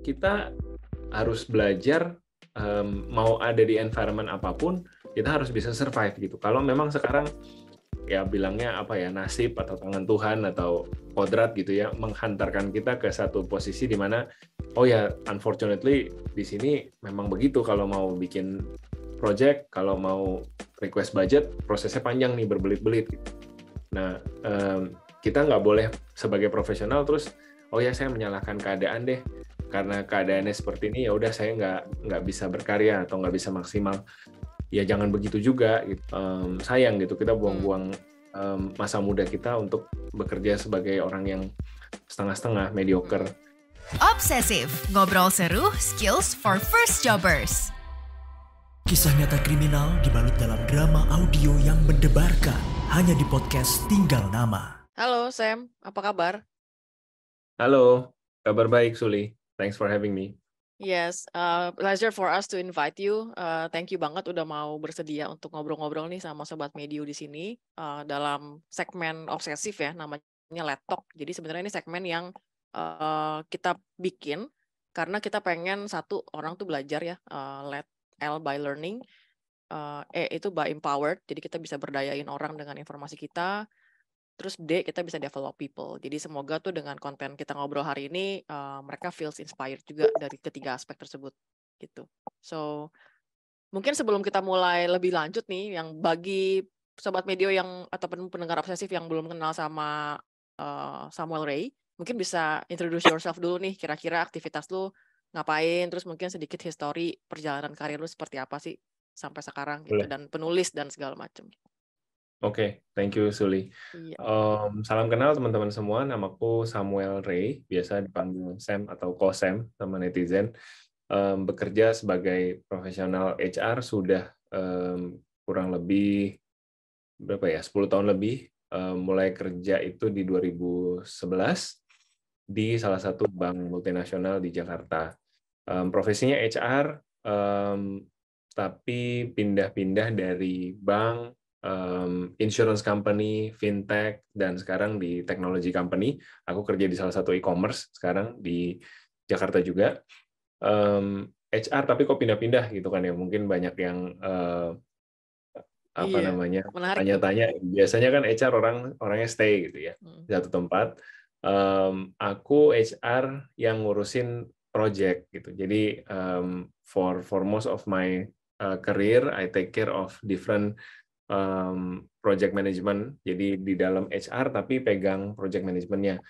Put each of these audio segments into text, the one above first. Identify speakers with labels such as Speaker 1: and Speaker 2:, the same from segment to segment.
Speaker 1: kita harus belajar mau ada di environment apapun, kita harus bisa survive gitu. Kalau memang sekarang ya bilangnya apa ya, nasib atau tangan Tuhan atau kodrat gitu ya menghantarkan kita ke satu posisi di mana oh ya unfortunately di sini memang begitu, kalau mau bikin project, kalau mau request budget prosesnya panjang nih, berbelit-belit gitu. Nah, kita nggak boleh sebagai profesional terus oh ya saya menyalahkan keadaan deh, karena keadaannya seperti ini ya udah saya nggak bisa berkarya atau nggak bisa maksimal. Ya jangan begitu juga gitu. Sayang gitu kita buang-buang masa muda kita untuk bekerja sebagai orang yang setengah-setengah, mediocre.
Speaker 2: Obsesif, ngobrol seru, skills for first jobbers.
Speaker 3: Kisah nyata kriminal dibalut dalam drama audio yang mendebarkan, hanya di podcast Tinggal Nama.
Speaker 4: Halo Sam, apa kabar?
Speaker 1: Halo, kabar baik Suli. Thanks for having me.
Speaker 4: Yes, pleasure for us to invite you. Thank you banget udah mau bersedia untuk ngobrol-ngobrol nih sama Sobat Medio di sini dalam segmen obsesif ya, namanya Let Talk. Jadi sebenarnya ini segmen yang kita bikin karena kita pengen satu orang tuh belajar ya, let L by learning, E itu by empowered. Jadi kita bisa berdayain orang dengan informasi kita. Terus D, kita bisa develop people. Jadi semoga tuh dengan konten kita ngobrol hari ini, mereka feels inspired juga dari ketiga aspek tersebut. Gitu. So, mungkin sebelum kita mulai lebih lanjut nih, yang bagi Sobat Medio yang ataupun pendengar obsesif yang belum kenal sama Samuel Ray, mungkin bisa introduce yourself dulu nih, kira-kira aktivitas lu ngapain, terus mungkin sedikit history perjalanan karir lu seperti apa sih sampai sekarang gitu, dan penulis dan segala macam.
Speaker 1: Oke, thank you Suli.
Speaker 4: Iya.
Speaker 1: Salam kenal teman-teman semua, namaku Samuel Ray, biasa dipanggil Sam atau Ko Sam sama netizen. Bekerja sebagai profesional HR sudah kurang lebih 10 tahun lebih. Mulai kerja itu di 2011 di salah satu bank multinasional di Jakarta. Profesinya HR, tapi pindah-pindah dari bank, insurance company, fintech, dan sekarang di technology company. Aku kerja di salah satu e-commerce sekarang di Jakarta juga. HR tapi kok pindah-pindah gitu kan ya, mungkin banyak yang tanya-tanya. Biasanya kan HR orangnya stay gitu ya di satu tempat. Aku HR yang ngurusin project gitu. Jadi for most of my career I take care of different project management. Jadi di dalam HR tapi pegang project manajemennya.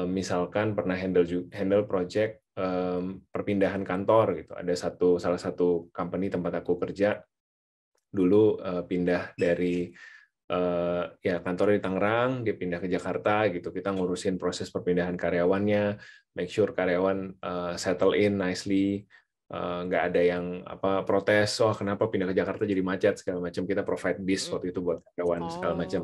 Speaker 1: Misalkan pernah handle project perpindahan kantor gitu. Ada salah satu company tempat aku kerja dulu pindah dari kantor di Tangerang, dia pindah ke Jakarta gitu. Kita ngurusin proses perpindahan karyawannya, make sure karyawan settle in nicely, nggak ada yang protes, kenapa pindah ke Jakarta jadi macet segala macam. Kita provide bis waktu itu buat karyawan segala macam.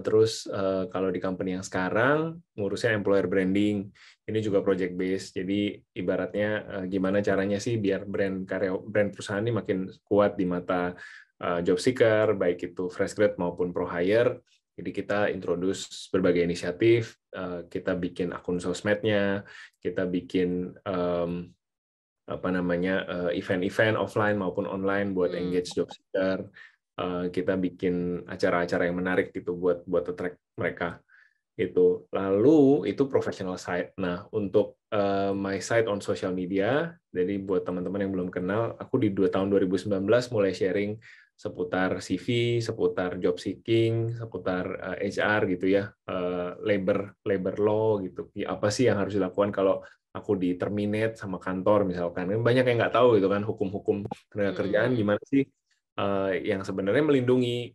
Speaker 1: Terus kalau di company yang sekarang ngurusin employer branding, ini juga project based. Jadi ibaratnya gimana caranya sih biar brand perusahaan ini makin kuat di mata job seeker, baik itu fresh grad maupun pro hire. Jadi kita introduce berbagai inisiatif, kita bikin akun sosmednya, kita bikin event-event offline maupun online buat engage job seeker. Kita bikin acara-acara yang menarik gitu buat attract mereka itu. Lalu itu professional side. Nah, untuk my side on social media, jadi buat teman-teman yang belum kenal, aku di tahun 2019 mulai sharing seputar CV, seputar job seeking, seputar HR gitu ya, labor law gitu. Apa sih yang harus dilakukan kalau aku di terminate sama kantor misalkan. Banyak yang nggak tahu gitu kan, hukum-hukum tenaga kerjaan gimana sih yang sebenarnya melindungi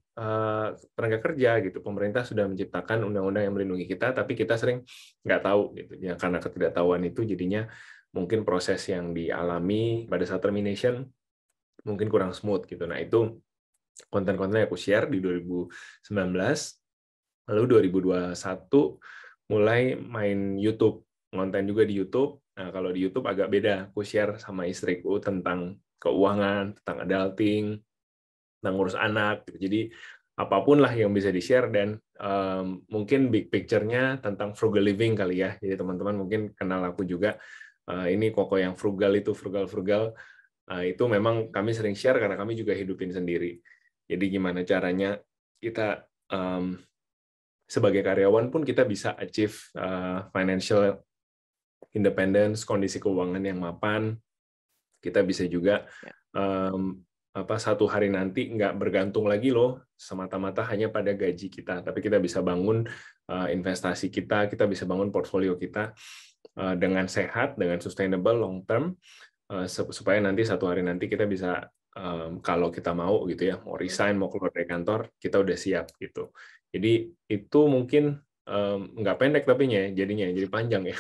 Speaker 1: tenaga kerja gitu. Pemerintah sudah menciptakan undang-undang yang melindungi kita, tapi kita sering nggak tahu gitu ya, karena ketidaktahuan itu jadinya mungkin proses yang dialami pada saat termination mungkin kurang smooth gitu. Nah, itu konten-konten yang aku share di 2019. Lalu 2021 mulai main YouTube, konten juga di YouTube. Nah, kalau di YouTube agak beda, aku share sama istriku tentang keuangan, tentang adulting, tentang ngurus anak gitu. Jadi apapun lah yang bisa di-share, dan mungkin big picture-nya tentang frugal living kali ya. Jadi teman-teman mungkin kenal aku juga ini Koko yang frugal itu frugal. Itu memang kami sering share karena kami juga hidupin sendiri. Jadi gimana caranya kita sebagai karyawan pun kita bisa achieve financial independence, kondisi keuangan yang mapan. Kita bisa juga satu hari nanti nggak bergantung lagi loh semata-mata hanya pada gaji kita, tapi kita bisa bangun investasi kita bisa bangun portfolio kita dengan sehat, dengan sustainable long term, supaya nanti satu hari nanti kita bisa kalau kita mau gitu ya, mau resign, mau keluar dari kantor, kita udah siap gitu. Jadi itu mungkin nggak pendek tapi jadinya jadi panjang ya.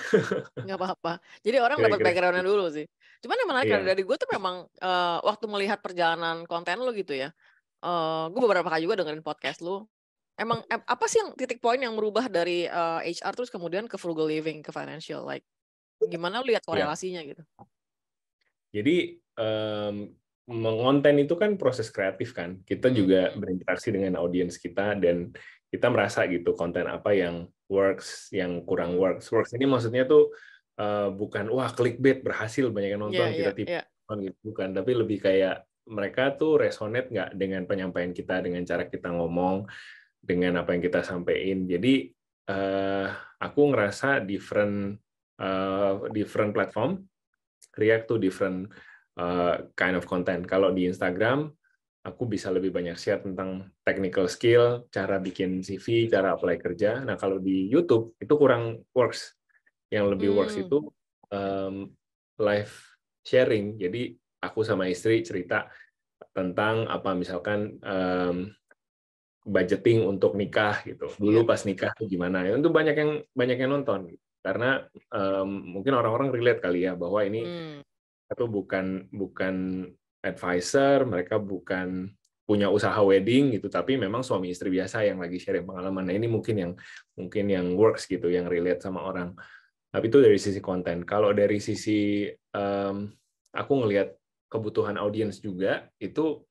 Speaker 4: Nggak apa-apa. Jadi orang dapat background-nya dulu sih. Cuman yang menarik dari gue tuh memang waktu melihat perjalanan konten lu gitu ya. Gue beberapa kali juga dengerin podcast lu. Emang apa sih yang titik poin yang merubah dari HR terus kemudian ke frugal living, ke financial, like gimana lu lihat korelasinya gitu?
Speaker 1: Jadi mengonten itu kan proses kreatif kan. Kita juga berinteraksi dengan audiens kita dan kita merasa gitu konten apa yang works, yang kurang works. Works ini maksudnya tuh bukan wah clickbait berhasil banyak yang nonton kita tipu gitu, bukan, tapi lebih kayak mereka tuh resonate nggak dengan penyampaian kita, dengan cara kita ngomong, dengan apa yang kita sampaikan. Jadi aku ngerasa different platform react to different kind of content. Kalau di Instagram aku bisa lebih banyak share tentang technical skill, cara bikin CV, cara apply kerja. Nah, kalau di YouTube itu kurang works. Yang lebih works itu live sharing. Jadi aku sama istri cerita tentang apa misalkan budgeting untuk nikah gitu. Dulu pas nikah tuh gimana? Itu banyak yang nonton. Karena mungkin orang-orang relate kali ya bahwa ini itu bukan advisor, mereka bukan punya usaha wedding gitu, tapi memang suami istri biasa yang lagi sharing pengalaman. Nah, ini mungkin yang works gitu, yang relate sama orang. Tapi itu dari sisi konten. Kalau dari sisi aku ngelihat kebutuhan audiens juga, itu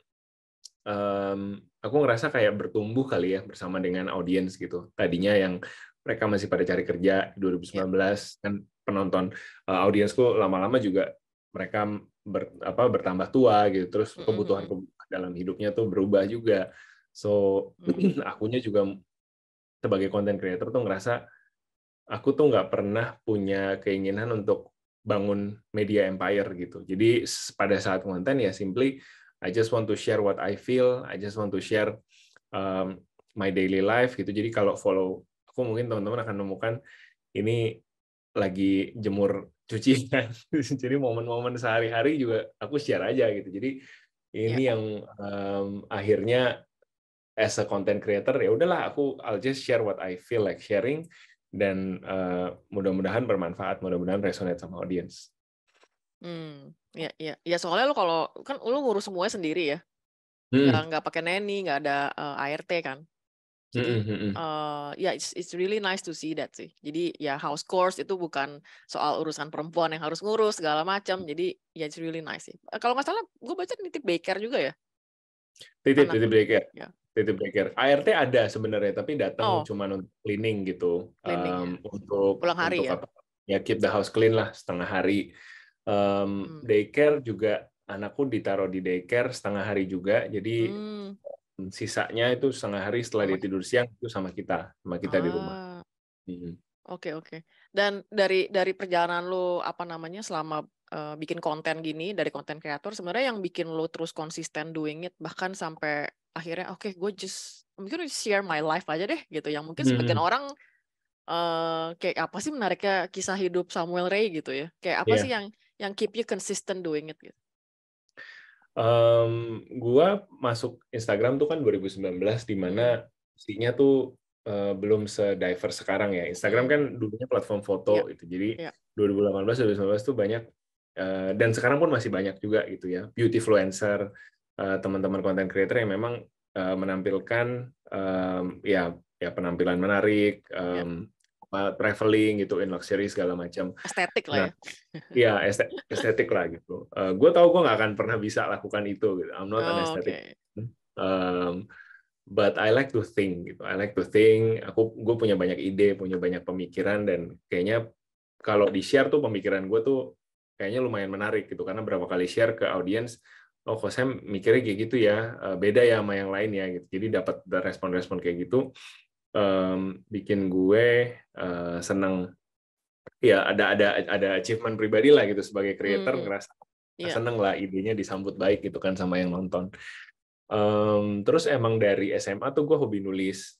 Speaker 1: aku ngerasa kayak bertumbuh kali ya bersama dengan audiens gitu. Tadinya yang mereka masih pada cari kerja 2019 kan penonton audiensku lama-lama juga mereka bertambah tua gitu, terus kebutuhan dalam hidupnya tuh berubah juga. So akunya juga sebagai content creator tuh ngerasa aku tuh nggak pernah punya keinginan untuk bangun media empire gitu. Jadi pada saat konten ya simply I just want to share what I feel, I just want to share my daily life gitu. Jadi kalau follow aku mungkin teman-teman akan menemukan ini lagi jemur cucian. Jadi momen-momen sehari-hari juga aku share aja gitu. Jadi ini yang akhirnya as a content creator ya udahlah I'll just share what I feel like sharing dan mudah-mudahan bermanfaat, mudah-mudahan resonate sama audience.
Speaker 4: Ya soalnya lu kalau kan lu ngurus semuanya sendiri ya. Nggak pakai nanny, nggak ada ART kan. Jadi it's really nice to see that sih. Jadi ya house chores itu bukan soal urusan perempuan yang harus ngurus segala macam. Jadi ya it's really nice sih. Kalau nggak salah gue baca nitip daycare juga ya.
Speaker 1: Titip daycare. Titip daycare. ART ada sebenarnya tapi datang cuma untuk cleaning gitu. Untuk
Speaker 4: pulang hari
Speaker 1: ya keep the house clean lah setengah hari. Daycare juga anakku ditaruh di daycare setengah hari juga. Jadi sisanya itu setengah hari setelah dia tidur siang itu sama kita di rumah.
Speaker 4: Oke. Dan dari perjalanan lu selama bikin konten gini dari konten kreator, sebenarnya yang bikin lu terus konsisten doing it bahkan sampai akhirnya gue mungkin share my life aja deh gitu, yang mungkin sebagian orang kayak apa sih menariknya kisah hidup Samuel Ray gitu ya, kayak apa sih yang keep you consistent doing it gitu?
Speaker 1: Gua masuk Instagram tuh kan 2019 di mana isinya tuh belum se-diverse sekarang ya. Instagram kan dulunya platform foto gitu. Jadi 2018 2019 tuh banyak dan sekarang pun masih banyak juga gitu ya. Beautyfluencer, teman-teman content creator yang memang menampilkan ya penampilan menarik, traveling gitu, in luxury segala macam.
Speaker 4: Estetik lah
Speaker 1: ya. Iya, estetik lah gitu. Gue tahu gue nggak akan pernah bisa lakukan itu. Gitu. I'm not an aesthetic. But I like to think. Gitu. I like to think. Gue punya banyak ide, punya banyak pemikiran, dan kayaknya kalau di share tuh pemikiran gue tuh kayaknya lumayan menarik gitu karena berapa kali share ke audiens, oh kok saya mikirnya kayak gitu ya, beda ya sama yang lain ya gitu. Jadi dapat respon-respon kayak gitu, bikin gue seneng. Ya ada achievement pribadi lah gitu sebagai creator, ngerasa seneng lah idenya disambut baik gitu kan sama yang nonton. Terus emang dari SMA tuh gue hobi nulis,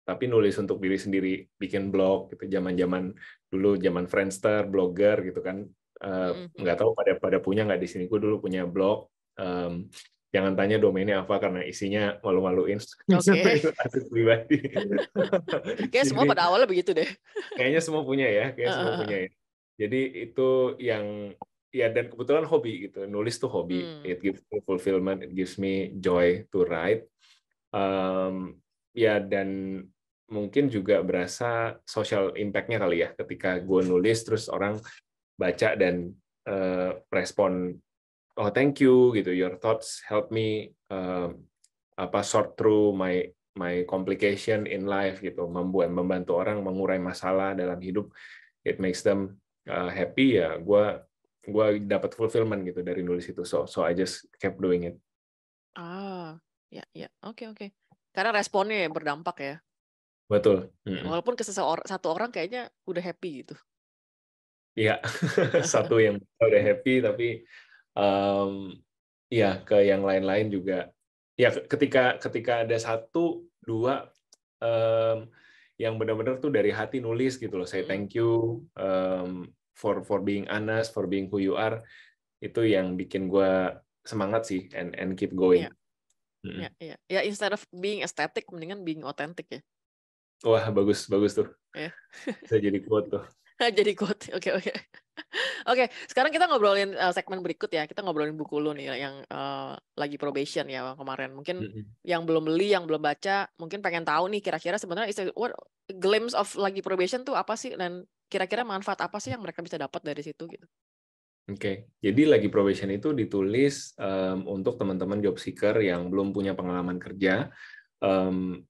Speaker 1: tapi nulis untuk diri sendiri, bikin blog gitu. Zaman dulu zaman Friendster, blogger gitu kan. Nggak tahu pada punya nggak di sini. Gue dulu punya blog. Jangan tanya domainnya apa karena isinya malu-maluin.
Speaker 4: Oke.
Speaker 1: Akses pribadi.
Speaker 4: Kayaknya semua pada awalnya begitu deh.
Speaker 1: Kayaknya semua punya ya. Semua punya ya. Jadi itu yang ya, dan kebetulan hobi gitu, nulis tuh hobi. It gives me fulfillment, it gives me joy to write. Ya, dan mungkin juga berasa social impact-nya kali ya, ketika gue nulis terus orang baca dan respon, oh thank you gitu, your thoughts help me sort through my complication in life gitu, membantu orang mengurai masalah dalam hidup, it makes them happy ya, gue dapat fulfillment gitu dari nulis itu, so I just kept doing it.
Speaker 4: Ya, oke. Karena responnya ya berdampak ya.
Speaker 1: Betul.
Speaker 4: Walaupun ke satu orang kayaknya udah happy gitu.
Speaker 1: Iya, satu yang udah happy, tapi ya ke yang lain-lain juga. Ya ketika ada 1, 2 yang benar-benar tuh dari hati nulis gitu loh, say thank you for being honest, for being who you are, itu yang bikin gue semangat sih and keep going.
Speaker 4: Ya, instead of being aesthetic, mendingan being authentic ya.
Speaker 1: Wah, bagus tuh. Bisa jadi quote tuh.
Speaker 4: Jadi quote, oke. Oke, sekarang kita ngobrolin segmen berikut ya. Kita ngobrolin buku lu nih yang lagi probation ya kemarin. Mungkin yang belum beli, yang belum baca, mungkin pengen tahu nih kira-kira sebenarnya what glimpse of lagi probation tuh apa sih, dan kira-kira manfaat apa sih yang mereka bisa dapat dari situ gitu.
Speaker 1: Oke, jadi lagi probation itu ditulis untuk teman-teman job seeker yang belum punya pengalaman kerja,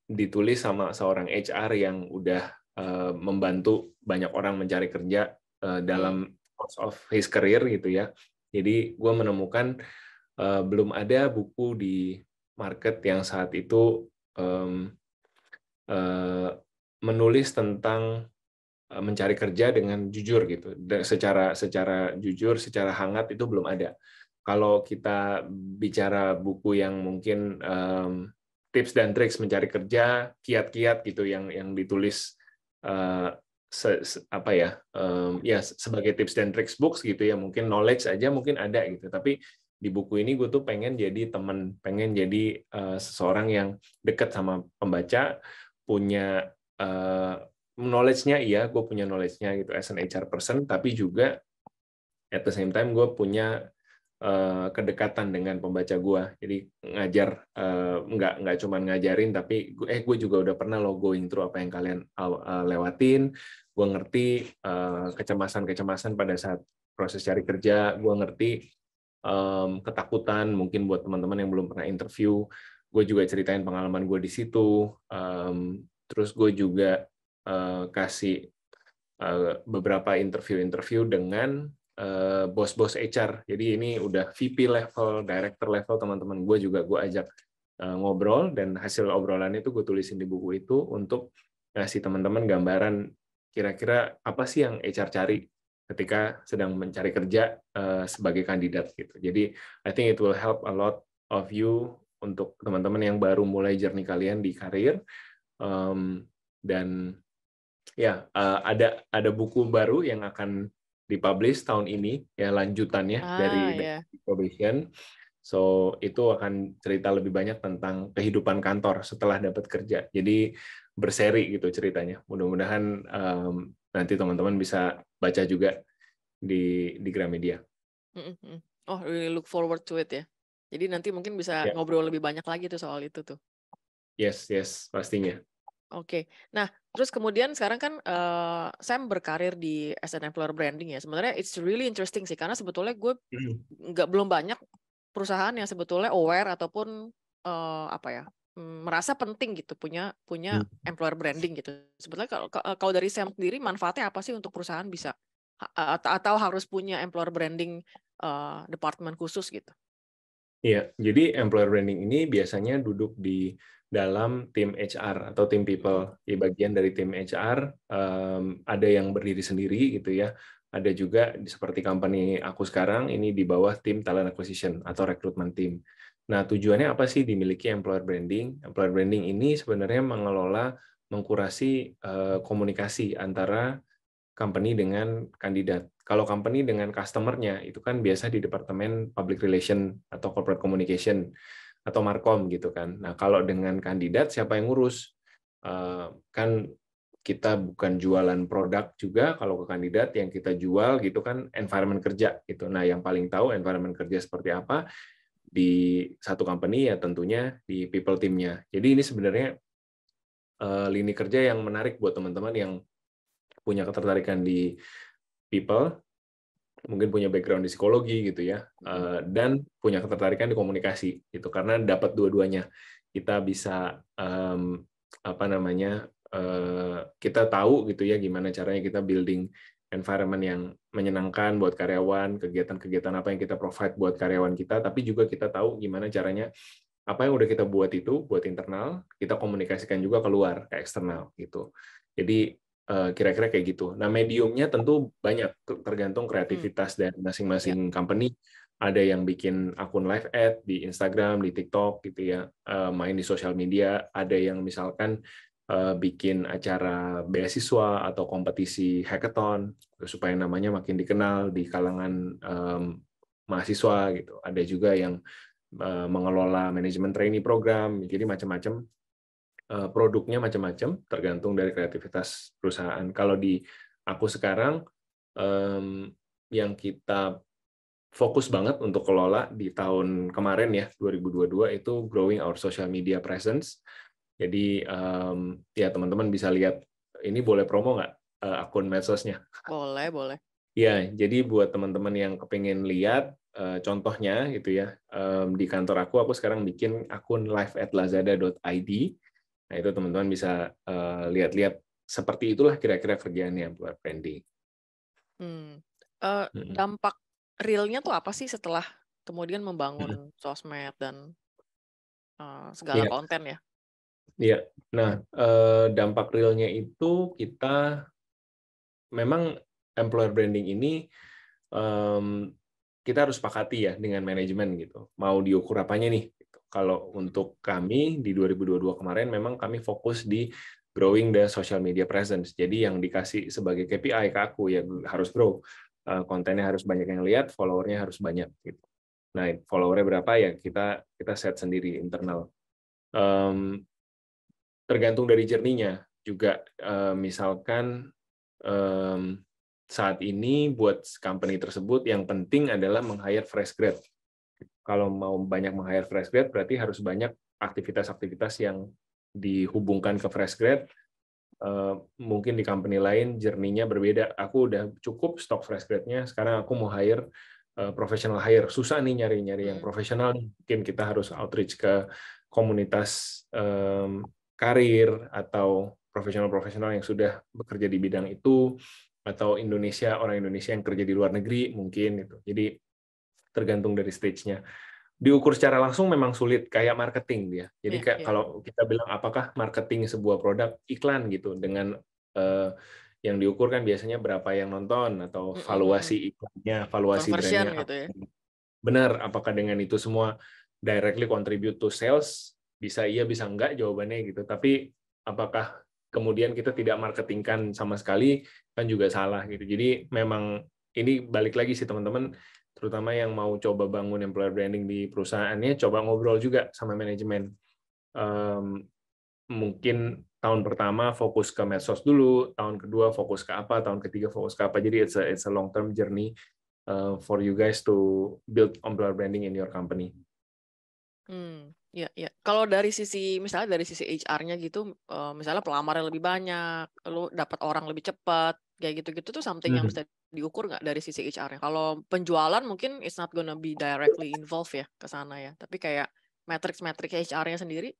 Speaker 1: ditulis sama seorang HR yang udah membantu banyak orang mencari kerja dalam course of his career gitu ya. Jadi gue menemukan belum ada buku di market yang saat itu menulis tentang mencari kerja dengan jujur gitu, secara jujur, secara hangat, itu belum ada. Kalau kita bicara buku yang mungkin tips dan triks mencari kerja, kiat-kiat gitu yang ditulis sebagai tips dan triks books gitu ya, mungkin knowledge aja mungkin ada gitu, tapi di buku ini gue tuh pengen jadi teman, pengen jadi seseorang yang dekat sama pembaca, punya knowledge-nya, iya, gue punya knowledge-nya gitu as an HR person, tapi juga at the same time gue punya kedekatan dengan pembaca gue. Jadi ngajar, nggak cuma ngajarin, tapi gue juga udah pernah lo going through apa yang kalian lewatin. Gue ngerti kecemasan pada saat proses cari kerja. Gue ngerti ketakutan mungkin buat teman-teman yang belum pernah interview. Gue juga ceritain pengalaman gue di situ. Terus gue juga kasih beberapa interview dengan bos-bos HR. Jadi ini udah VP level, director level, teman-teman gue juga gue ajak ngobrol, dan hasil obrolan itu gue tulisin di buku itu untuk ngasih teman-teman gambaran kira-kira apa sih yang HR cari ketika sedang mencari kerja sebagai kandidat gitu. Jadi I think it will help a lot of you untuk teman-teman yang baru mulai journey kalian di karir. Dan ya ada buku baru yang akan dipublish tahun ini ya, lanjutannya dari probation. So itu akan cerita lebih banyak tentang kehidupan kantor setelah dapat kerja. Jadi berseri gitu ceritanya. Mudah-mudahan nanti teman-teman bisa baca juga di Gramedia.
Speaker 4: Oh, really look forward to it ya. Jadi nanti mungkin bisa ngobrol lebih banyak lagi tuh soal itu tuh.
Speaker 1: Yes, pastinya.
Speaker 4: Oke, nah terus kemudian sekarang kan Sam berkarir di as an employer branding ya. Sebenarnya it's really interesting sih, karena sebetulnya gue belum banyak perusahaan yang sebetulnya aware ataupun merasa penting gitu punya employer branding gitu. Sebetulnya kalau dari Sam sendiri, manfaatnya apa sih untuk perusahaan bisa atau harus punya employer branding department khusus gitu?
Speaker 1: Iya, jadi employer branding ini biasanya duduk di dalam tim HR atau tim people. Di bagian dari tim HR, ada yang berdiri sendiri gitu ya. Ada juga seperti company aku sekarang ini di bawah tim talent acquisition atau recruitment team. Nah, tujuannya apa sih dimiliki employer branding? Employer branding ini sebenarnya mengelola, mengkurasi komunikasi antara company dengan kandidat. Kalau company dengan customer-nya, itu kan biasa di Departemen Public Relation atau Corporate Communication atau Markom gitu kan. Nah, kalau dengan kandidat, siapa yang ngurus? Kan kita bukan jualan produk juga, kalau ke kandidat yang kita jual gitu kan environment kerja gitu. Nah, yang paling tahu environment kerja seperti apa di satu company ya tentunya di people team-nya. Jadi ini sebenarnya lini kerja yang menarik buat teman-teman yang punya ketertarikan di people, mungkin punya background di psikologi gitu ya, dan punya ketertarikan di komunikasi gitu, karena dapat dua-duanya. Kita bisa kita tahu gitu ya gimana caranya kita building environment yang menyenangkan buat karyawan, kegiatan-kegiatan apa yang kita provide buat karyawan kita, tapi juga kita tahu gimana caranya apa yang udah kita buat itu buat internal, kita komunikasikan juga keluar ke eksternal gitu. Jadi kira-kira kayak gitu. Nah, mediumnya tentu banyak, tergantung kreativitas dari masing-masing company. Ada yang bikin akun live ad di Instagram, di TikTok gitu ya, main di sosial media. Ada yang misalkan bikin acara beasiswa atau kompetisi hackathon supaya namanya makin dikenal di kalangan mahasiswa gitu. Ada juga yang mengelola manajemen trainee program, jadi macam-macam. Produknya macam-macam, tergantung dari kreativitas perusahaan. Kalau di aku sekarang, yang kita fokus banget untuk kelola di tahun kemarin ya, 2022, itu growing our social media presence. Jadi ya teman-teman bisa lihat, ini boleh promo nggak akun medsosnya?
Speaker 4: Boleh, boleh.
Speaker 1: Ya, jadi buat teman-teman yang kepingin lihat contohnya gitu ya, di kantor aku sekarang bikin akun live@lazada.id. Nah, itu teman-teman bisa lihat-lihat seperti itulah kira-kira kerjaannya buat branding.
Speaker 4: Dampak realnya tuh apa sih setelah kemudian membangun sosmed dan segala konten ya?
Speaker 1: Iya. Nah, dampak realnya itu kita memang employer branding ini kita harus sepakati ya dengan manajemen gitu. Mau diukur apanya nih? Kalau untuk kami di 2022 kemarin memang kami fokus di growing the social media presence. Jadi yang dikasih sebagai KPI ke aku ya harus grow. Kontennya harus banyak yang lihat, followernya harus banyak gitu. Nah, followernya berapa ya kita set sendiri internal. Tergantung dari journey-nya juga. Misalkan saat ini buat company tersebut yang penting adalah meng-hire fresh grad. Kalau mau banyak meng-hire fresh grad berarti harus banyak aktivitas-aktivitas yang dihubungkan ke fresh grad. Mungkin di company lain journey-nya berbeda. Aku udah cukup stok fresh grad-nya, sekarang aku mau hire professional hire. Susah nih nyari-nyari yang profesional. Mungkin kita harus outreach ke komunitas karir atau profesional-profesional yang sudah bekerja di bidang itu, atau orang Indonesia yang kerja di luar negeri mungkin gitu. Jadi tergantung dari stage-nya. Diukur secara langsung memang sulit, kayak marketing dia. Jadi kalau kita bilang apakah marketing sebuah produk, iklan gitu, dengan yang diukur kan biasanya berapa yang nonton atau valuasi iklannya, valuasi brandnya
Speaker 4: gitu ya.
Speaker 1: Benar, apakah dengan itu semua directly contribute to sales? Bisa iya, bisa enggak jawabannya gitu. Tapi apakah kemudian kita tidak marketingkan sama sekali, kan juga salah gitu. Jadi memang ini balik lagi sih teman-teman, terutama yang mau coba bangun employer branding di perusahaannya, coba ngobrol juga sama manajemen. Mungkin tahun pertama fokus ke medsos dulu, tahun kedua fokus ke apa, tahun ketiga fokus ke apa. Jadi it's a long term journey for you guys to build employer branding in your company.
Speaker 4: Ya. Kalau dari sisi misalnya dari sisi HR-nya gitu, misalnya pelamarnya lebih banyak, lu dapat orang lebih cepat, kayak gitu-gitu tuh something yang bisa diukur nggak dari sisi HR-nya? Kalau penjualan mungkin it's not gonna be directly involved ya ke sana ya, tapi kayak matrix HR-nya sendiri?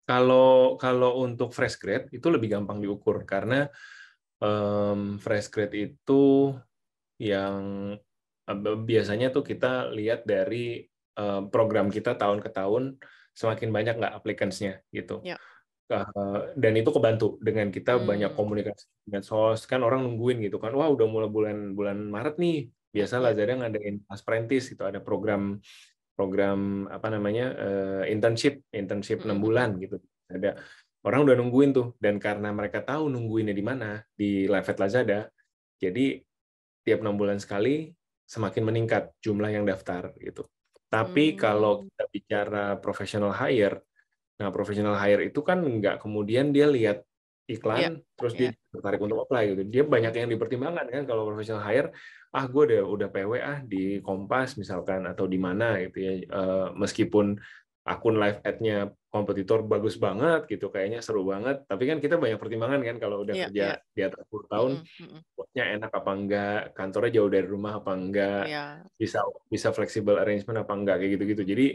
Speaker 1: Kalau untuk fresh grad itu lebih gampang diukur karena Fresh grade itu yang biasanya tuh kita lihat dari program kita tahun ke tahun semakin banyak nggak applicants-nya gitu.
Speaker 4: Ya.
Speaker 1: Dan itu kebantu dengan kita banyak komunikasi medsos, kan orang nungguin gitu kan, wah udah mulai bulan Maret nih, biasa Lazada ngadain Apprentice gitu, ada program apa namanya internship 6 bulan gitu, ada orang udah nungguin tuh, dan karena mereka tahu nungguinnya di mana di Live at Lazada, jadi tiap 6 bulan sekali semakin meningkat jumlah yang daftar gitu. Tapi kalau kita bicara professional hire, nah professional hire itu kan nggak kemudian dia lihat iklan terus dia tertarik untuk apply gitu. Dia banyak yang dipertimbangkan kan kalau professional hire. Gue udah PW di Kompas misalkan atau di mana gitu ya. Meskipun akun live ad-nya kompetitor bagus banget gitu, kayaknya seru banget. Tapi kan kita banyak pertimbangan kan kalau udah kerja di atas 10 tahun, bosnya enak apa enggak, kantornya jauh dari rumah apa enggak, bisa flexible arrangement apa enggak, kayak gitu-gitu. Jadi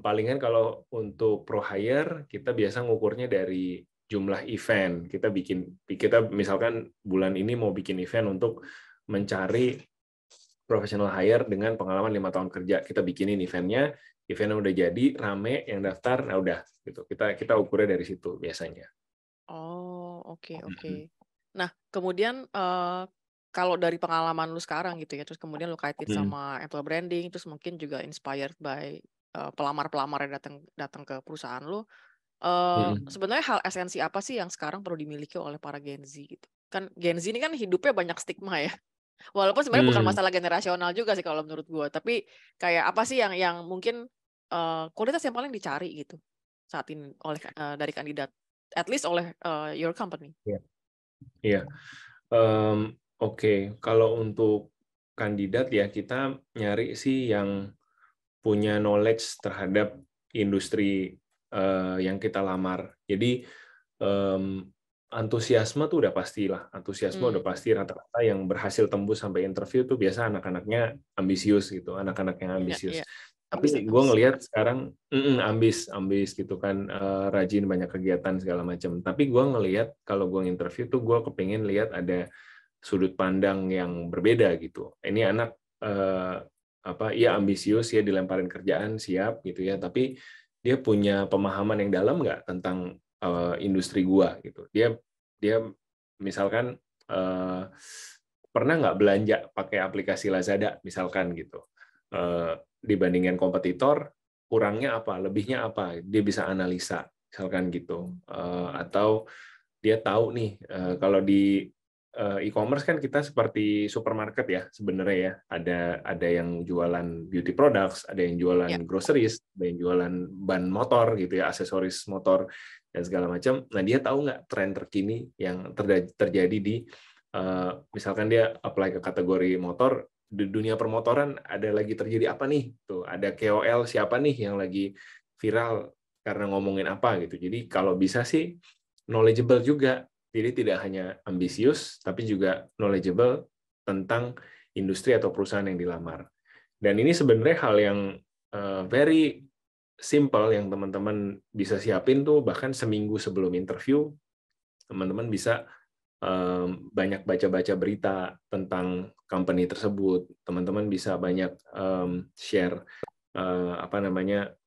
Speaker 1: palingan kalau untuk pro hire kita biasa ngukurnya dari jumlah event. Kita misalkan bulan ini mau bikin event untuk mencari professional hire dengan pengalaman 5 tahun kerja. Kita bikinin eventnya udah jadi, rame yang daftar, nah udah gitu. Kita ukurnya dari situ biasanya.
Speaker 4: Oh, oke. Nah, kemudian kalau dari pengalaman lu sekarang gitu ya, terus kemudian lu kaitin sama employer branding, terus mungkin juga inspired by pelamar-pelamar yang datang ke perusahaan lu. Sebenarnya hal esensi apa sih yang sekarang perlu dimiliki oleh para Gen Z gitu? Kan Gen Z ini kan hidupnya banyak stigma ya. Walaupun sebenarnya bukan masalah generasional juga sih kalau menurut gue, tapi kayak apa sih yang mungkin kualitas yang paling dicari gitu saat ini oleh dari kandidat, at least oleh your company.
Speaker 1: Iya. Oke. Kalau untuk kandidat ya kita nyari sih yang punya knowledge terhadap industri yang kita lamar. Jadi antusiasme tuh udah pastilah. Antusiasme udah pasti, rata-rata yang berhasil tembus sampai interview tuh biasa anak-anaknya ambisius gitu, anak-anak yang ambisius. Tapi gue ngelihat sekarang ambis gitu kan, rajin, banyak kegiatan segala macam. Tapi gue ngelihat kalau gue interview tuh gue kepingin lihat ada sudut pandang yang berbeda gitu. Ini anak ambisius ya, dilemparin kerjaan siap gitu ya, tapi dia punya pemahaman yang dalam nggak tentang industri gua gitu. Dia misalkan pernah nggak belanja pakai aplikasi Lazada misalkan gitu. Dibandingkan kompetitor, kurangnya apa, lebihnya apa, dia bisa analisa misalkan gitu. Atau dia tahu nih kalau di e-commerce kan kita seperti supermarket ya sebenarnya ya, ada yang jualan beauty products, ada yang jualan groceries, ada yang jualan ban motor gitu ya, aksesoris motor dan segala macam. Nah, dia tahu nggak tren terkini yang terjadi di misalkan dia apply ke kategori motor, di dunia permotoran ada lagi terjadi apa nih, tuh ada KOL siapa nih yang lagi viral karena ngomongin apa gitu. Jadi kalau bisa sih knowledgeable juga. Jadi tidak hanya ambisius, tapi juga knowledgeable tentang industri atau perusahaan yang dilamar. Dan ini sebenarnya hal yang very simple yang teman-teman bisa siapin tuh, bahkan seminggu sebelum interview, teman-teman bisa banyak baca-baca berita tentang company tersebut. Teman-teman bisa banyak share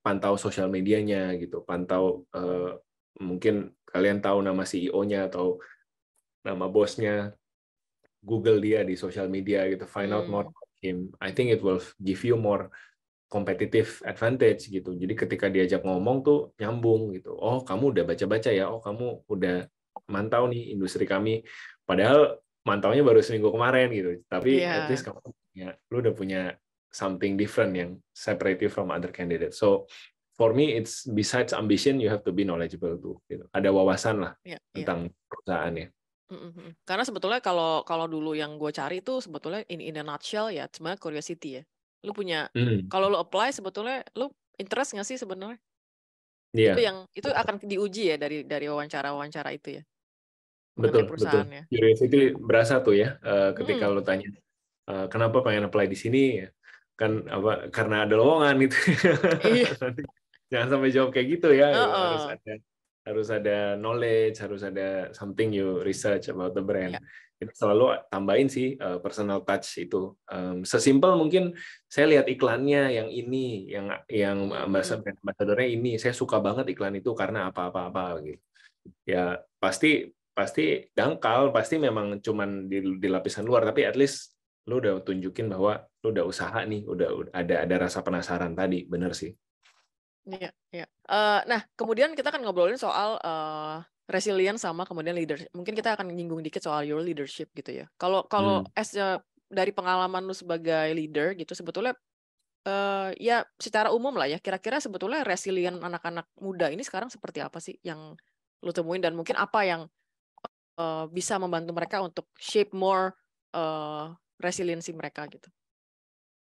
Speaker 1: pantau sosial medianya gitu, pantau mungkin kalian tahu nama CEO-nya atau nama bosnya, Google dia di sosial media gitu, find out more about him. I think it will give you more competitive advantage gitu. Jadi ketika diajak ngomong tuh nyambung gitu. Oh, kamu udah baca-baca ya. Oh, kamu udah mantau nih industri kami. Padahal mantaunya baru seminggu kemarin gitu. Tapi at least kamu lu udah punya something different yang separate you from other candidates. So for me, it's besides ambition, you have to be knowledgeable too. Gitu. Ada wawasan lah tentang perusahaannya.
Speaker 4: Karena sebetulnya kalau dulu yang gue cari itu sebetulnya in a nutshell ya, sebenarnya curiosity ya. Lu punya, kalau lu apply sebetulnya lu interest nggak sih sebenarnya? Itu akan diuji ya dari wawancara itu ya.
Speaker 1: Betul. Curiosity berasa tuh ya ketika lu tanya kenapa pengen apply di sini ya. Kan karena ada lowongan gitu. Jangan sampai jawab kayak gitu ya. Harus ada harus ada knowledge, harus ada something you research about the brand.
Speaker 4: Ya.
Speaker 1: Itu selalu tambahin sih personal touch itu. Sesimpel mungkin saya lihat iklannya yang ini, yang ambassador-nya ini, saya suka banget iklan itu karena apa-apa gitu. Ya pasti dangkal, pasti memang cuman di lapisan luar, tapi at least lu udah tunjukin bahwa lu udah usaha nih, udah ada rasa penasaran tadi, bener sih.
Speaker 4: Iya, iya. Nah, kemudian kita akan ngobrolin soal resilience sama kemudian leadership. Mungkin kita akan nyinggung dikit soal your leadership gitu ya. Kalau dari pengalaman lu sebagai leader gitu, sebetulnya ya secara umum lah ya, kira-kira sebetulnya resilient anak-anak muda ini sekarang seperti apa sih yang lu temuin, dan mungkin apa yang bisa membantu mereka untuk shape more resiliensi mereka gitu.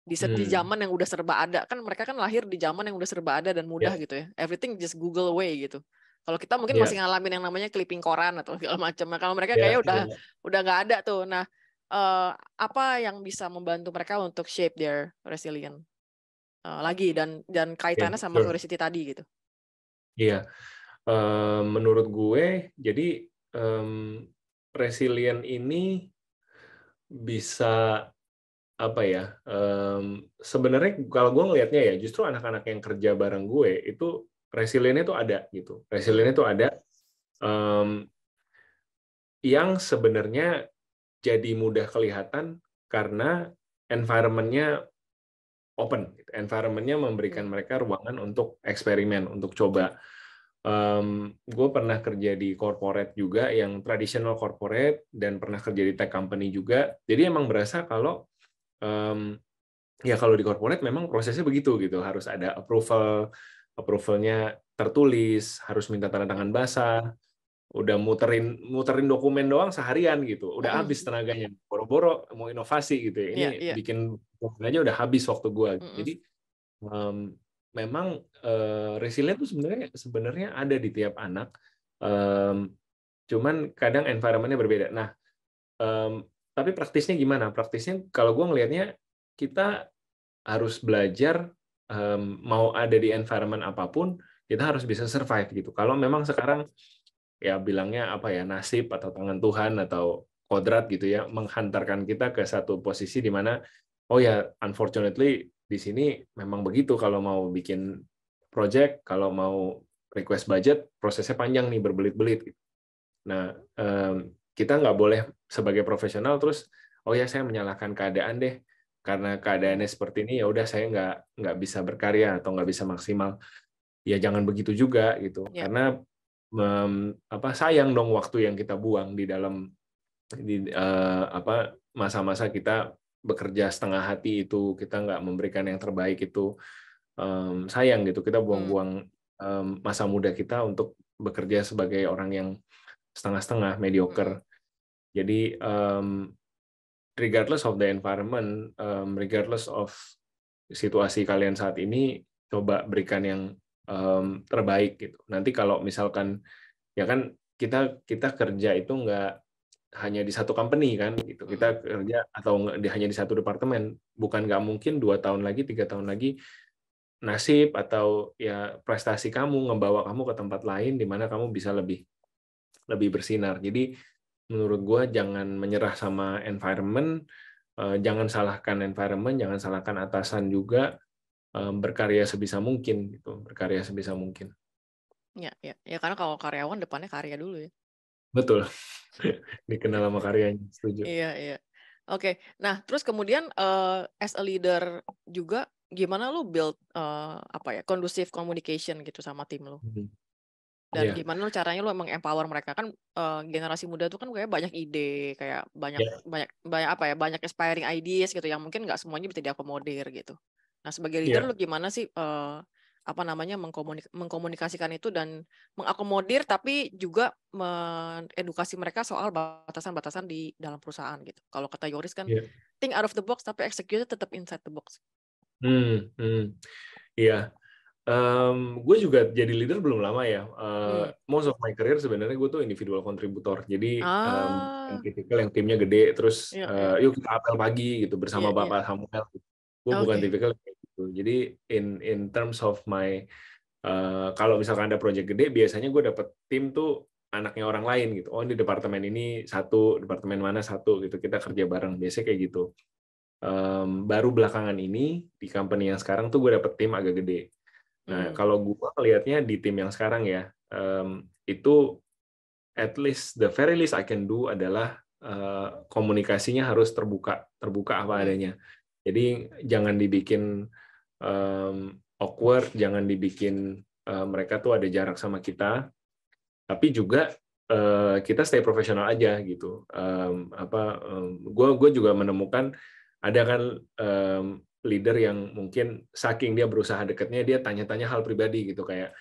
Speaker 4: Di zaman yang udah serba ada, kan mereka kan lahir di zaman yang udah serba ada dan mudah gitu ya. Everything just Google away gitu. Kalau kita mungkin masih ngalamin yang namanya clipping koran atau segala macam. Nah, kalau mereka kayaknya udah nggak ada tuh. Nah, apa yang bisa membantu mereka untuk shape their resilient lagi, dan kaitannya sama curiosity tadi gitu?
Speaker 1: Iya, menurut gue, jadi resilient ini bisa apa ya, sebenarnya kalau gue ngelihatnya ya, justru anak-anak yang kerja bareng gue itu resiliennya tuh ada gitu. Resiliennya tuh ada, yang sebenarnya jadi mudah kelihatan karena environment-nya open. Environment-nya memberikan mereka ruangan untuk eksperimen, untuk coba. Gue pernah kerja di corporate juga, yang traditional corporate, dan pernah kerja di tech company juga. Jadi emang berasa kalau ya kalau di corporate memang prosesnya begitu gitu, harus ada approvalnya tertulis, harus minta tanda tangan basah, udah muterin dokumen doang seharian gitu, udah habis tenaganya, boro-boro mau inovasi gitu ya, ini bikin aja udah habis waktu gue. Jadi memang resilient itu sebenarnya ada di tiap anak, cuman kadang environment-nya berbeda. Nah, tapi praktisnya gimana? Praktisnya kalau gue ngelihatnya, kita harus belajar, mau ada di environment apapun, kita harus bisa survive gitu. Kalau memang sekarang ya bilangnya apa ya, nasib atau tangan Tuhan atau kodrat gitu ya, menghantarkan kita ke satu posisi di mana, oh ya unfortunately di sini memang begitu, kalau mau bikin project, kalau mau request budget, prosesnya panjang nih, berbelit-belit gitu. Nah, kita nggak boleh sebagai profesional terus, oh ya saya menyalahkan keadaan deh, karena keadaannya seperti ini ya udah saya nggak bisa berkarya atau nggak bisa maksimal. Ya jangan begitu juga gitu, karena sayang dong waktu yang kita buang di dalam masa-masa kita bekerja setengah hati itu, kita nggak memberikan yang terbaik itu, sayang gitu, kita buang-buang masa muda kita untuk bekerja sebagai orang yang setengah-setengah, mediocre. Jadi regardless of the environment, regardless of situasi kalian saat ini, coba berikan yang terbaik gitu. Nanti kalau misalkan ya kan kita kerja itu nggak hanya di satu company kan gitu. Kita kerja atau hanya di satu departemen, bukan nggak mungkin 2 tahun lagi, 3 tahun lagi nasib atau ya prestasi kamu ngebawa kamu ke tempat lain di mana kamu bisa lebih bersinar. Jadi menurut gue jangan menyerah sama environment, jangan salahkan environment, jangan salahkan atasan juga, berkarya sebisa mungkin gitu, berkarya sebisa mungkin.
Speaker 4: Ya karena kalau karyawan depannya karya dulu ya.
Speaker 1: Betul. Dikenal sama karyanya, setuju.
Speaker 4: Iya. Oke. Nah, terus kemudian as a leader juga gimana lu build conducive communication gitu sama tim lu? Dan gimana caranya lu emang empower mereka, kan generasi muda tuh kan kayak banyak ide, kayak banyak inspiring ideas gitu yang mungkin nggak semuanya bisa diakomodir gitu. Nah, sebagai leader lu gimana sih mengkomunikasikan itu dan mengakomodir, tapi juga mengedukasi mereka soal batasan-batasan di dalam perusahaan gitu. Kalau kata Yoris kan think out of the box tapi execute tetap inside the box.
Speaker 1: Iya. Gue juga jadi leader belum lama ya. Most of my career sebenarnya gue tuh individual contributor. Jadi tipikal yang timnya gede, terus yuk kita apel pagi gitu bersama Bapak Samuel. Gue bukan tipikal kayak gitu. Jadi in terms of my Kalau misalkan ada project gede, biasanya gue dapet tim tuh anaknya orang lain gitu. Oh, di departemen ini satu, departemen mana satu gitu. Kita kerja bareng, biasanya kayak gitu. Baru belakangan ini di company yang sekarang tuh gue dapet tim agak gede. Nah, kalau gue melihatnya di tim yang sekarang ya, itu at least the very least I can do adalah komunikasinya harus terbuka apa adanya. Jadi jangan dibikin awkward, jangan dibikin mereka tuh ada jarak sama kita, tapi juga kita stay profesional aja gitu. Gue juga menemukan ada kan leader yang mungkin saking dia berusaha dekatnya, dia tanya-tanya hal pribadi gitu, kayak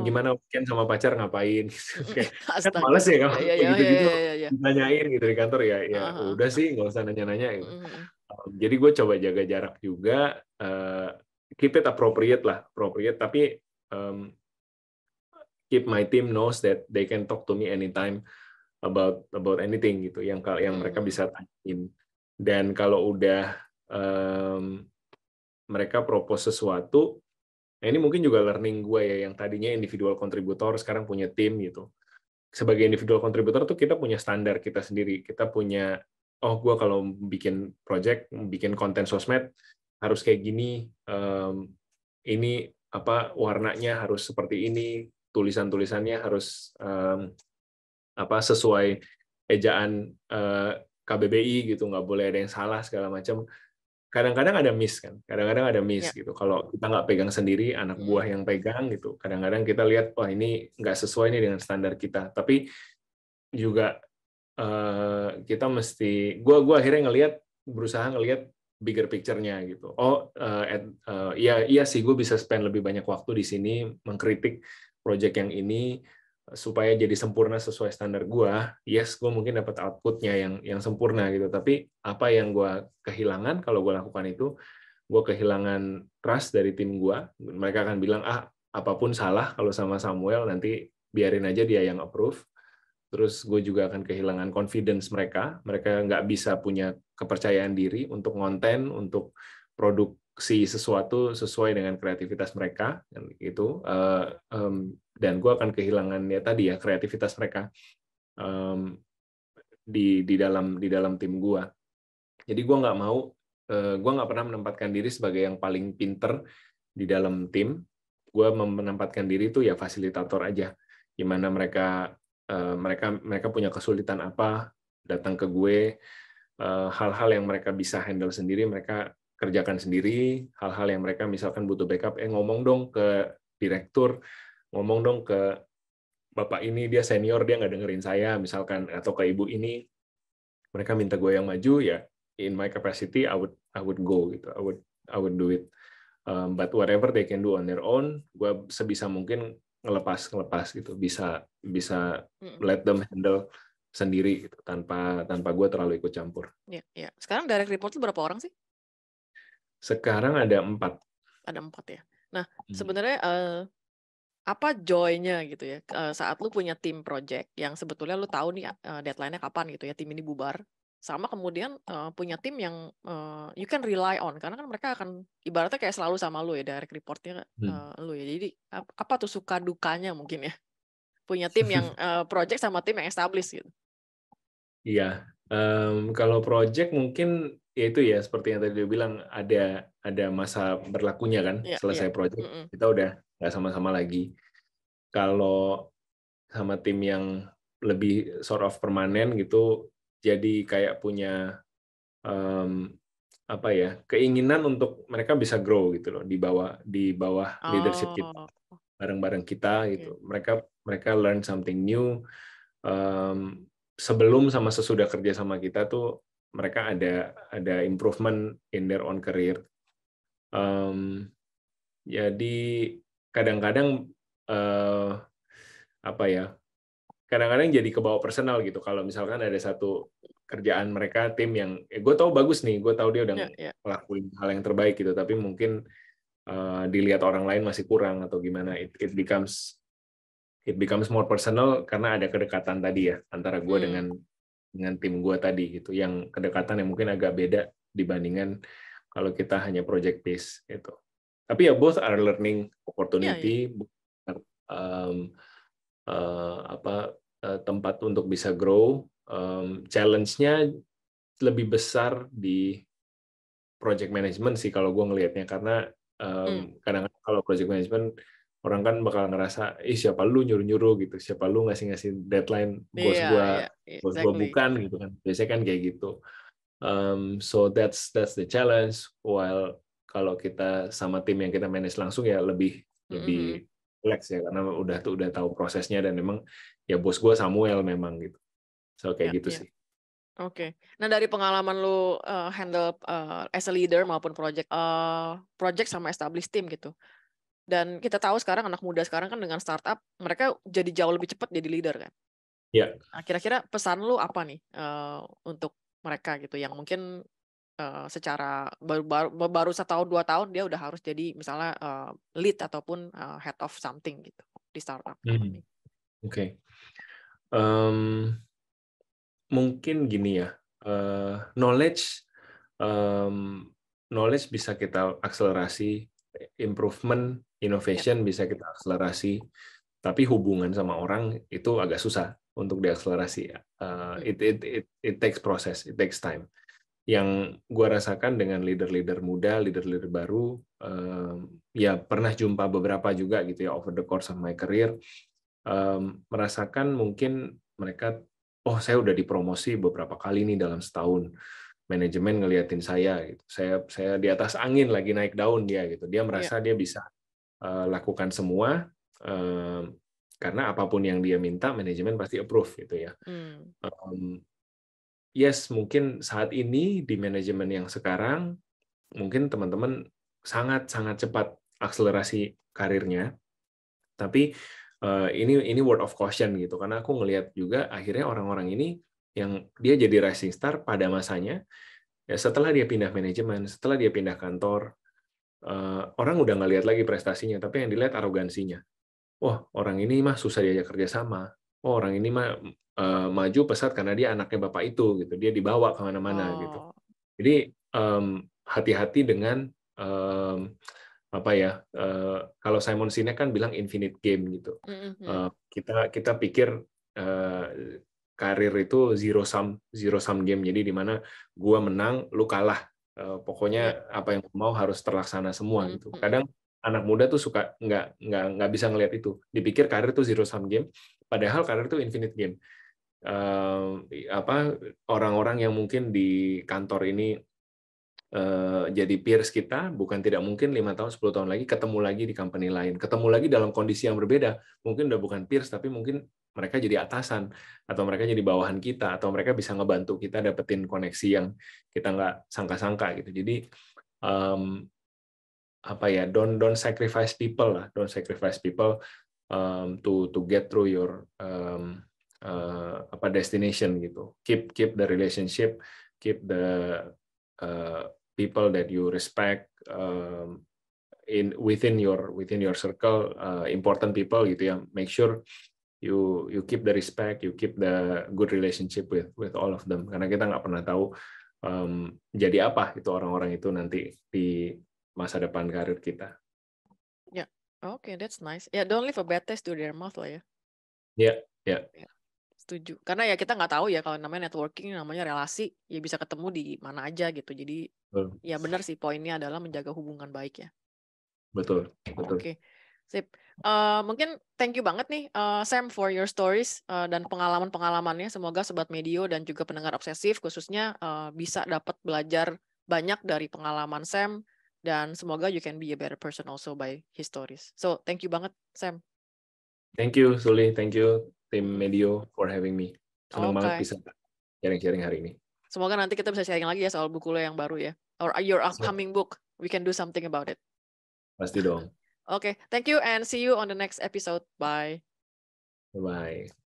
Speaker 1: gimana weekend sama pacar ngapain gitu. Kayak, kan males ya kalau gitu-gitu ditanyain gitu di kantor, ya udah sih nggak usah nanya-nanya gitu. Jadi gue coba jaga jarak juga, keep it appropriate, tapi keep my team knows that they can talk to me anytime about anything gitu, yang mereka bisa tanyain. Dan kalau udah mereka propose sesuatu, nah ini mungkin juga learning gue ya, yang tadinya individual contributor sekarang punya tim gitu. Sebagai individual contributor tuh kita punya standar kita sendiri, kita punya, gue kalau bikin project, bikin konten sosmed harus kayak gini, ini warnanya harus seperti ini, tulisannya harus sesuai ejaan KBBI gitu, nggak boleh ada yang salah segala macam. Kadang-kadang ada miss kan, gitu. Kalau kita nggak pegang sendiri, anak buah yang pegang gitu. Kadang-kadang kita lihat, wah ini nggak sesuai nih dengan standar kita. Tapi juga kita mesti, gue akhirnya berusaha ngelihat bigger picture-nya gitu. Iya sih, gue bisa spend lebih banyak waktu di sini mengkritik project yang ini supaya jadi sempurna sesuai standar gue. Yes, gue mungkin dapat output-nya yang sempurna gitu. Tapi apa yang gue kehilangan kalau gue lakukan itu, gue kehilangan trust dari tim gue. Mereka akan bilang, apapun salah kalau sama Samuel, nanti biarin aja dia yang approve. Terus gue juga akan kehilangan confidence mereka. Mereka nggak bisa punya kepercayaan diri untuk konten, untuk produksi sesuatu sesuai dengan kreativitas mereka, gitu. Dan gue akan kehilangan kreativitas mereka di dalam tim gue. Jadi gue nggak pernah menempatkan diri sebagai yang paling pinter di dalam tim. Gue menempatkan diri itu ya fasilitator aja. Gimana mereka punya kesulitan apa, datang ke gue. Hal-hal yang mereka bisa handle sendiri, mereka kerjakan sendiri. Hal-hal yang mereka misalkan butuh backup, ngomong dong ke direktur, ngomong dong ke bapak ini, dia senior, dia nggak dengerin saya misalkan, atau ke ibu ini, mereka minta gue yang maju, ya in my capacity I would go gitu, I would do it. But whatever they can do on their own, gue sebisa mungkin ngelepas gitu, bisa let them handle sendiri gitu, tanpa gue terlalu ikut campur.
Speaker 4: Ya. Sekarang direct report lu berapa orang sih?
Speaker 1: Sekarang ada 4.
Speaker 4: Ada 4 ya. Nah, sebenarnya apa joy-nya gitu ya, saat lu punya tim project yang sebetulnya lu tahu nih deadline-nya kapan gitu ya, tim ini bubar, sama kemudian punya tim yang you can rely on, karena kan mereka akan ibaratnya kayak selalu sama lu ya, direct report-nya lu ya. Jadi apa tuh suka dukanya mungkin ya, punya tim yang project sama tim yang established gitu?
Speaker 1: Iya, kalau project mungkin ya itu ya, seperti yang tadi dia bilang, ada masa berlakunya kan, selesai project kita udah nggak sama-sama lagi. Kalau sama tim yang lebih sort of permanen gitu, jadi kayak punya keinginan untuk mereka bisa grow gitu loh, di bawah leadership kita, bareng-bareng kita gitu. Mereka learn something new. Sebelum sama sesudah kerja sama kita tuh mereka ada improvement in their own career. Jadi kadang-kadang kadang-kadang jadi kebawa personal gitu, kalau misalkan ada satu kerjaan mereka, tim yang gue tahu bagus nih, gue tahu dia udah ngelakuin hal yang terbaik gitu, tapi mungkin dilihat orang lain masih kurang atau gimana, it becomes more personal karena ada kedekatan tadi ya antara gue dengan tim gue tadi gitu, yang kedekatan yang mungkin agak beda dibandingkan kalau kita hanya project based gitu. Tapi ya both are learning opportunity, tempat untuk bisa grow. Challenge-nya lebih besar di project management sih kalau gue ngelihatnya, karena kadang-kadang kalau project management orang kan bakal ngerasa, siapa lu nyuruh-nyuruh gitu, siapa lu ngasih deadline, bos gue
Speaker 4: exactly.
Speaker 1: bukan gitu kan, biasanya kan kayak gitu. So that's the challenge. While kalau kita sama tim yang kita manage langsung ya lebih relax ya, karena udah tahu prosesnya, dan memang ya bos gue Samuel memang gitu. So kayak gitu sih.
Speaker 4: Oke. Nah, dari pengalaman lu handle as a leader maupun project sama established team gitu. Dan kita tahu sekarang anak muda sekarang kan dengan startup mereka jadi jauh lebih cepat jadi leader kan.
Speaker 1: Iya.
Speaker 4: Nah, kira-kira pesan lu apa nih untuk mereka gitu yang mungkin secara baru 1 tahun 2 tahun dia udah harus jadi misalnya lead ataupun head of something gitu di startup company.
Speaker 1: Oke. Mungkin gini ya, knowledge bisa kita akselerasi, improvement, innovation bisa kita akselerasi, tapi hubungan sama orang itu agak susah untuk diakselerasi. It takes process, it takes time. Yang gue rasakan dengan leader-leader muda, leader-leader baru, ya pernah jumpa beberapa juga gitu ya over the course of my career, merasakan mungkin mereka, saya udah dipromosi beberapa kali nih dalam setahun. Manajemen ngeliatin saya gitu. Saya di atas angin lagi naik daun dia gitu. Dia merasa dia bisa lakukan semua, karena apapun yang dia minta manajemen pasti approve gitu ya. Yes, mungkin saat ini di manajemen yang sekarang mungkin teman-teman sangat-sangat cepat akselerasi karirnya. Tapi ini word of caution gitu, karena aku ngelihat juga akhirnya orang-orang ini yang dia jadi rising star pada masanya, ya setelah dia pindah manajemen, setelah dia pindah kantor, orang udah nggak lihat lagi prestasinya, tapi yang dilihat arogansinya. Wah, orang ini mah susah diajak kerja sama. Oh, orang ini mah maju pesat karena dia anaknya bapak itu gitu, dia dibawa kemana-mana gitu. Jadi hati-hati dengan kalau Simon Sinek kan bilang infinite game gitu. Kita pikir karir itu zero sum game, jadi di mana gua menang lu kalah, pokoknya apa yang mau harus terlaksana semua gitu. Kadang anak muda tuh suka nggak bisa ngelihat itu, dipikir karir tuh zero sum game, padahal karir tuh infinite game. Orang-orang yang mungkin di kantor ini jadi peers kita, bukan tidak mungkin 5 tahun, 10 tahun lagi ketemu lagi di company lain, ketemu lagi dalam kondisi yang berbeda, mungkin udah bukan peers, tapi mungkin mereka jadi atasan, atau mereka jadi bawahan kita, atau mereka bisa ngebantu kita dapetin koneksi yang kita nggak sangka-sangka gitu. Jadi don't sacrifice people lah, don't sacrifice people to get through your destination gitu. Keep the relationship, keep the people that you respect within your circle, important people gitu ya. Make sure you keep the respect, you keep the good relationship with all of them, karena kita nggak pernah tahu jadi apa itu orang-orang itu nanti di masa depan karir kita.
Speaker 4: Ya, oke, that's nice. Ya, don't leave a bad taste to their mouth lah ya.
Speaker 1: Ya.
Speaker 4: Setuju. Karena ya kita nggak tahu ya kalau namanya networking, namanya relasi, ya bisa ketemu di mana aja gitu. Jadi ya benar sih, poinnya adalah menjaga hubungan baik ya.
Speaker 1: Betul.
Speaker 4: Oke. Sip. Mungkin thank you banget nih Sam for your stories dan pengalaman-pengalamannya. Semoga Sobat Medio dan juga pendengar obsesif khususnya bisa dapat belajar banyak dari pengalaman Sam, dan semoga you can be a better person also by his stories. So thank you banget Sam.
Speaker 1: Thank you Suli, thank you tim Medio for having me. Senang banget bisa sharing-sharing hari ini.
Speaker 4: Semoga nanti kita bisa sharing lagi ya soal buku lo yang baru ya, or your upcoming book. We can do something about it.
Speaker 1: Pasti dong.
Speaker 4: Okay, thank you and see you on the next episode. Bye.
Speaker 1: Bye.